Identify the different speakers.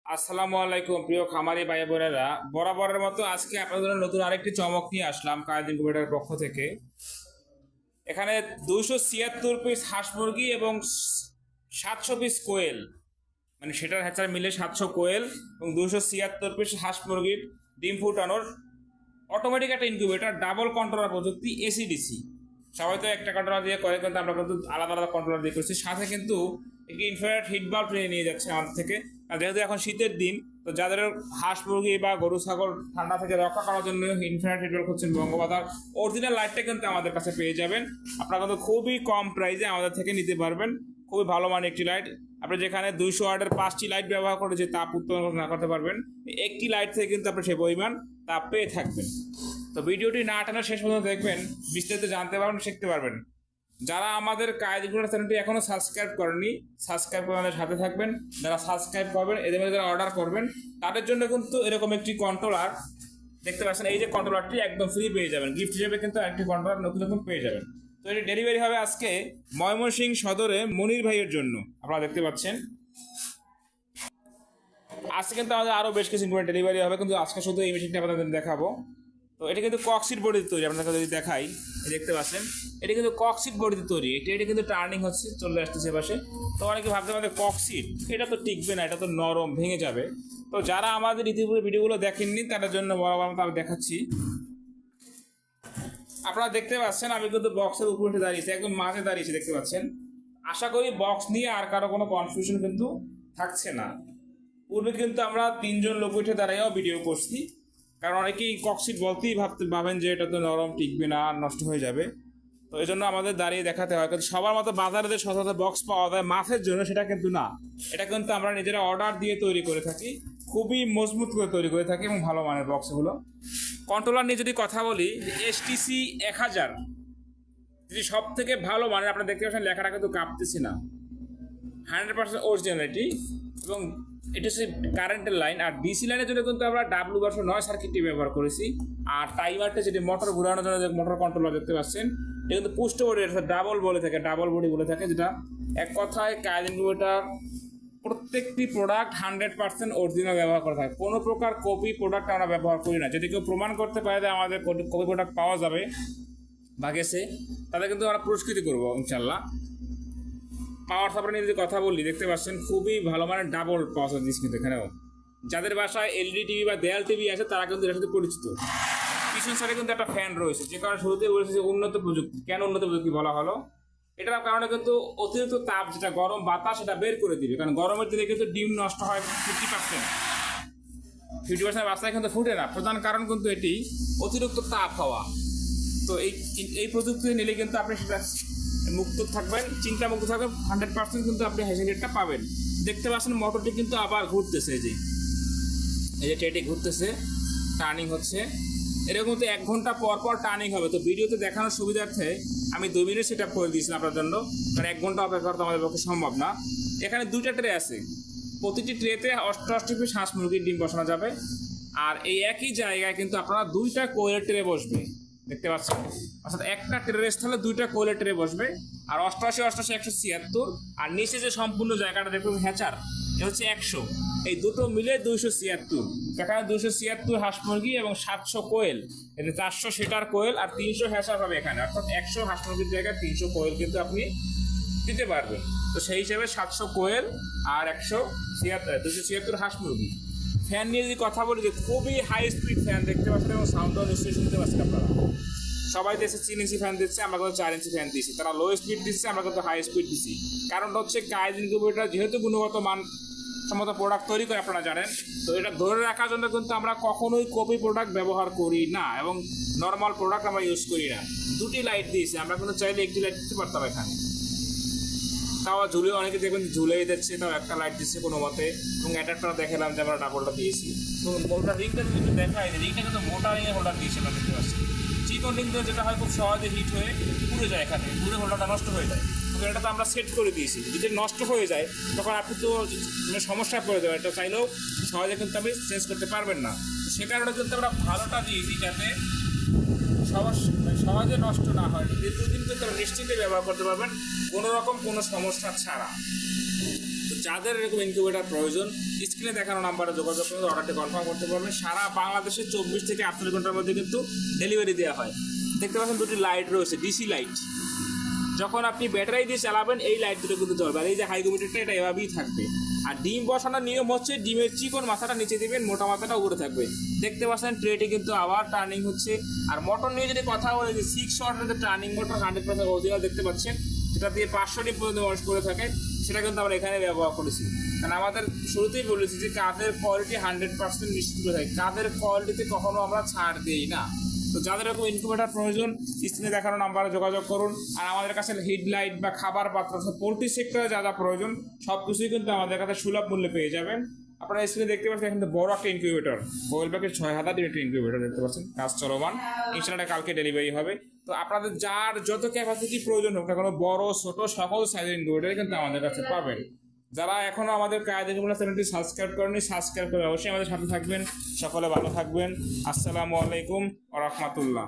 Speaker 1: আসসালামু আলাইকুম প্রিয় খামারি ভাই বোনেরা, বরাবরের মতো আজকে আপনাদের জন্য নতুন আরেকটি চমক নিয়ে আসলাম কায়েদ ইনকিউবেটরের পক্ষ থেকে। এখানে 276 পিস হাঁস মুরগি এবং 700 পিস কোয়েল, মানে সেটার হ্যাচার মিলে 700 কোয়েল এবং 276 পিস হাঁস মুরগির ডিম ফুটানোর অটোমেটিক একটা ইনকিউবেটর, ডাবল কন্ট্রোলার প্রযুক্তি, এসিডিসি। সবাই তো একটা কন্ট্রোলার দিয়ে করে, কিন্তু আমরা কিন্তু আলাদা আলাদা কন্ট্রোলার দিয়ে করছি। সাথে কিন্তু একটি ইনফ্রারেড হিট বাল্ব নিয়ে যাচ্ছে আমাদের থেকে। আর যেহেতু এখন শীতের দিন, তো যাদের হাঁস মুরগি বা গরু ছাগল ঠান্ডা থেকে রক্ষা করার জন্য ইনফ্রারেড হিট বাল্ব হচ্ছেন বঙ্গবাজার অরিজিনাল লাইটটা কিন্তু আমাদের কাছে পেয়ে যাবেন। আপনারা কিন্তু খুবই কম প্রাইসে আমাদের থেকে নিতে পারবেন। খুবই ভালো মানের একটি লাইট। আপনি যেখানে 200 ওয়াটের 5টি লাইট ব্যবহার করে যে তাপ উৎপন্ন না করতে পারবেন, একটি লাইট থেকে কিন্তু আপনি সেই পরিমাণ তাপ পেয়ে থাকবেন। তো ভিডিওটি না টানা শেষ পর্যন্ত দেখবেন, বিস্তারিত জানতে পারবেন, শিখতে পারবেন। যারা আমাদের কায়েদ ইনকিউবেটর চ্যানেলটি এখনো সাবস্ক্রাইব করেনি, সাবস্ক্রাইব করে আমাদের সাথে থাকবেন। যারা সাবস্ক্রাইব করবেন, এদের মধ্যে যারা অর্ডার করবেন, তাদের জন্য কিন্তু এরকম একটি কন্ট্রোলার দেখতে পাচ্ছেন। এই যে কন্ট্রোলারটি একদম ফ্রি পেয়ে যাবেন, গিফট হিসেবে কিন্তু একটি কন্ট্রোলার নতুন নতুন পেয়ে যাবেন। তো এটি ডেলিভারি হবে আজকে ময়মনসিংহ সদরে মনির ভাইয়ের জন্য। আপনারা দেখতে পাচ্ছেন আজকে কিন্তু আমাদের আরও বেশ কিছু ইনকিউবেটর ডেলিভারি হবে, কিন্তু আজকে শুধু এই মেশিনটা আপনাদের দেখাবো। তো এটা কিন্তু ককসিট বডিতে তৈরি, আপনাকে যদি দেখাই, দেখতে পাচ্ছেন এটা কিন্তু ককসিট বডিতে তৈরি। এটা কিন্তু টার্নিং হচ্ছে, চলে আসতেছে পাশে। তো অনেকে ভাবতে পারে ককসিট এটা তো টিকবে না, এটা তো নরম, ভেঙে যাবে। তো যারা আমাদের ইতিপূর্বে ভিডিওগুলো দেখেননি তাদের জন্য বরাবর আমি দেখাচ্ছি। আপনারা দেখতে পাচ্ছেন আমি কিন্তু বক্সের উপরে দাঁড়িয়েছি, একদম মাঝে দাঁড়িয়েছি, দেখতে পাচ্ছেন। আশা করি বক্স নিয়ে আর কারো কোনো কনফিউশন কিন্তু থাকছে না। পূর্বে কিন্তু আমরা 3জন লোক উঠে দাঁড়াইও ভিডিও করছি, কারণ অনেকেই ককসিট বলতেই ভাবেন যে এটা তো নরম, টিকবে না, নষ্ট হয়ে যাবে। তো এই জন্য আমাদের দাঁড়িয়ে দেখাতে হয়। কিন্তু সবার মতো বাজারে যে সচরাচর বক্স পাওয়া যায় মাছের জন্য, সেটা কিন্তু না। এটা কিন্তু আমরা নিজেরা অর্ডার দিয়ে তৈরি করে থাকি, খুবই মজবুত করে তৈরি করে থাকি এবং ভালো মানের বক্সগুলো। কন্ট্রোলার নিয়ে যদি কথা বলি, এসটিসি 1000 যেটি সব থেকে ভালো মানের। আপনারা দেখতে পাচ্ছেন লেখাটা কিন্তু কাঁপতেছি না, 100% অরিজিনালিটি। এবং এটা হচ্ছে কারেন্টের লাইন। আর ডিসি লাইনের জন্য কিন্তু আমরা W9 সার্কিটটি ব্যবহার করেছি। আর টাইমারটা যেটি মোটর ঘোরানোর জন্য যে মোটর কন্ট্রোলার দেখতে পাচ্ছেন, এটা কিন্তু পুষ্ট বডি, ডাবল বডি বলে থাকে, যেটা এক কথায় কায়েদ ইনকিউবেটর প্রত্যেকটি প্রোডাক্ট 100% অরিজিনাল ব্যবহার করা থাকে। কোনো প্রকার কপি প্রোডাক্ট আমরা ব্যবহার করি না। যদি কেউ প্রমাণ করতে পারে যে আমাদের কপি প্রোডাক্ট পাওয়া যাবে বা গেছে, তাদের কিন্তু আমরা পুরস্কৃত করবো ইনশাল্লাহ। পাওয়ার সাপ্লাই নিয়ে যদি কথা বলি, দেখতে পাচ্ছেন খুবই ভালো মানের ডাবল পাওয়ার সাপ্লাই দিচ্ছি। কিন্তু এখানেও যাদের বাসায় এলইডি টিভি বা দেয়াল টিভি আছে, তারা কিন্তু এর সাথে পরিচিত। পিছন সাইডে কিন্তু একটা ফ্যান রয়েছে, যে কারণে শুরুতে বলেছে যে উন্নত প্রযুক্তি। কেন উন্নত প্রযুক্তি বলা হলো? এটার কারণে কিন্তু অতিরিক্ত তাপ, যেটা গরম বাতাস, সেটা বের করে দিবে। কারণ গরমের দিনে কিন্তু ডিম নষ্ট হয় 50%। বাচ্চায় কিন্তু ফুটে না। প্রধান কারণ কিন্তু এটি অতিরিক্ত তাপ হওয়া। তো এই প্রযুক্তি নিলে কিন্তু আপনি সেটা মুক্ত থাকবেন, চিন্তা মুক্ত থাকবেন, 100% কিন্তু আপনি হ্যাসেলেটটা পাবেন। দেখতে পাচ্ছেন মোটরটি কিন্তু আবার ঘুরতেছে, এই যে ট্রেটি ঘুরতেছে, টার্নিং হচ্ছে। এরকম তো 1 ঘন্টা পর পর টার্নিং হবে। তো ভিডিওতে দেখানোর সুবিধার্থে আমি 2 মিনিট সেট আপ করে দিয়েছিলাম আপনার জন্য, কারণ 1 ঘন্টা অপেক্ষা করতে আমাদের পক্ষে সম্ভব না। এখানে 2টা ট্রে আছে, প্রতিটি ট্রেতে 88 পিস হাঁস মুরগির ডিম বসানো যাবে। আর এই একই জায়গায় কিন্তু আপনারা 2টা কোয়েলের ট্রে বসবে, দেখতে পাচ্ছেন। অর্থাৎ একটা ট্রের স্থলে 2টা কোয়েলের ট্রে বসবে। আর 88 176, আর নিচে যে সম্পূর্ণ জায়গাটা দেখবেন হ্যাচার, এ হচ্ছে 100। এই দুটো মিলে 276। সেখানে 276 হাঁস মুরগি এবং 700 কোয়েল, এটা 400 সেটার কোয়েল আর 300 হ্যাচার হবে এখানে। অর্থাৎ 100 হাঁস মুরগির জায়গায় 300 কোয়েল কিন্তু আপনি দিতে পারবেন। তো সেই হিসেবে 700 কোয়েল আর 276 হাঁস মুরগি। ফ্যান নিয়ে যদি কথা বলি, যে খুবই হাই স্পিড ফ্যান দেখতে পাচ্ছেন, এবং সাউন্ডও নিশ্চয়ই শুনতে পাচ্ছেন আপনারা। সবাই দেশে 3 ইঞ্চি ফ্যান দিচ্ছে, আমরা কিন্তু 4 ইঞ্চি ফ্যান দিচ্ছি। তারা লো স্পিড দিচ্ছে, আমরা কিন্তু হাই স্পিড দিচ্ছি। কারণটা হচ্ছে কায়েদ ইনকিউবেটর যেহেতু গুণগত মান সম্মত প্রোডাক্ট তৈরি করে, আপনারা জানেন। তো এটা ধরে রাখার জন্য কিন্তু আমরা কখনোই কপি প্রোডাক্ট ব্যবহার করি না, এবং নর্মাল প্রোডাক্ট আমরা ইউজ করি না। 2টি লাইট দিয়েছি, আমরা কিন্তু চাইলে 1টি লাইট দিতে পারতাম এখানে। তাও ঝুলে, অনেকে দেখবেন ঝুলেই দিচ্ছে, তাও একটা লাইট দিচ্ছে কোনো মতে। এবং অ্যাডাপ্টার দেখালাম যে আমরা ডাবলটা দিয়েছি। তো মোটা রিংটা যদি দেখায়, রিংটা কিন্তু মোটা রিংয়ের হোল্ডার দিয়েছে, আমরা দেখতে পাচ্ছি। চিকন রিং যেটা হয় খুব সহজে হিট হয়ে পুড়ে যায়, এখানে পুরো হোল্ডারটা নষ্ট হয়ে যায়। তো এটা তো আমরা সেট করে দিয়েছি, যদি নষ্ট হয়ে যায় তখন আপনি তো সমস্যা পড়ে যাবেন। এটা চাইলেও সহজে কিন্তু আপনি চেঞ্জ করতে পারবেন না। সে কারণে কিন্তু আমরা ভালোটা দিয়েছি, যাতে সহজে নষ্ট না হয়। দীর্ঘদিন কিন্তু নিশ্চিন্তে ব্যবহার করতে পারবেন, কোনো রকম কোনো সমস্যা ছাড়া। তো যাদের এরকম ইনকিউবেটর প্রয়োজন স্ক্রিনে দেখানো নাম্বারে যোগাযোগ করে অর্ডারটি কনফার্ম করতে পারবেন। সারা বাংলাদেশে 24 থেকে 48 ঘন্টার মধ্যে কিন্তু ডেলিভারি দেওয়া হয়। দেখতে পাচ্ছেন দুটি লাইট রয়েছে, ডিসি লাইট। যখন আপনি ব্যাটারি দিয়ে চালাবেন এই লাইট দুটো কিন্তু জ্বলবে। আর এই যে হাইগ্রোমিটারটা এটা এভাবেই থাকবে। আর ডিম বসানোর নিয়ম হচ্ছে ডিমের চিকন মাথাটা নিচে দিবেন, মোটা মাথাটা উপরে থাকবে। দেখতে পাচ্ছেন ট্রেটি কিন্তু আবার টার্নিং হচ্ছে। আর মোটর নিয়ে যদি কথা বলে যে 6 ওয়াটের যে টার্নিং মোটর 100% অরিজিনাল দেখতে পাচ্ছেন, যেটা দিয়ে 500 ডিম পর্যন্ত ওয়াশ করে থাকে, সেটা কিন্তু আমরা এখানে ব্যবহার করেছি। কারণ আমাদের শুরুতেই বলেছি যে কাঠের কোয়ালিটি 100% নিশ্চিত করে থাকে। কাঠের কোয়ালিটিতে কখনো আমরা ছাড় দিই না। তো যাদের এরকম ইনকিউবেটর প্রয়োজন স্ক্রিনে দেখানো নাম্বারে যোগাযোগ করুন। আর আমাদের কাছে হেডলাইট বা খাবার পাত্র, পোলট্রি সেক্টরে যা যা প্রয়োজন সব কিছুই কিন্তু আমাদের কাছে সুলভ মূল্যে পেয়ে যাবেন। আপনারা স্ক্রিনে দেখতে পাচ্ছেন এখানে বড় একটা ইনকিউবেটর, কোয়েল প্যাকেজ 6000 একটা ইনকিউবেটর দেখতে পাচ্ছেন, কাজ চলমান। ইনশাআল্লাহ কালকে ডেলিভারি হবে। তো আপনাদের যার যত ক্যাপাসিটি প্রয়োজন হোক না কোনো, বড় ছোট সকল সাইজের ইনকিউবেটর কিন্তু আমাদের কাছে পাবেন। যারা এখনো আমাদের কায়দাগুলো চ্যানেলটি সাবস্ক্রাইব করেনি, সাবস্ক্রাইব করে অবশ্যই আমাদের সাথে থাকবেন। সকলে ভালো থাকবেন। আসসালামু আলাইকুম ওয়া রাহমাতুল্লাহ।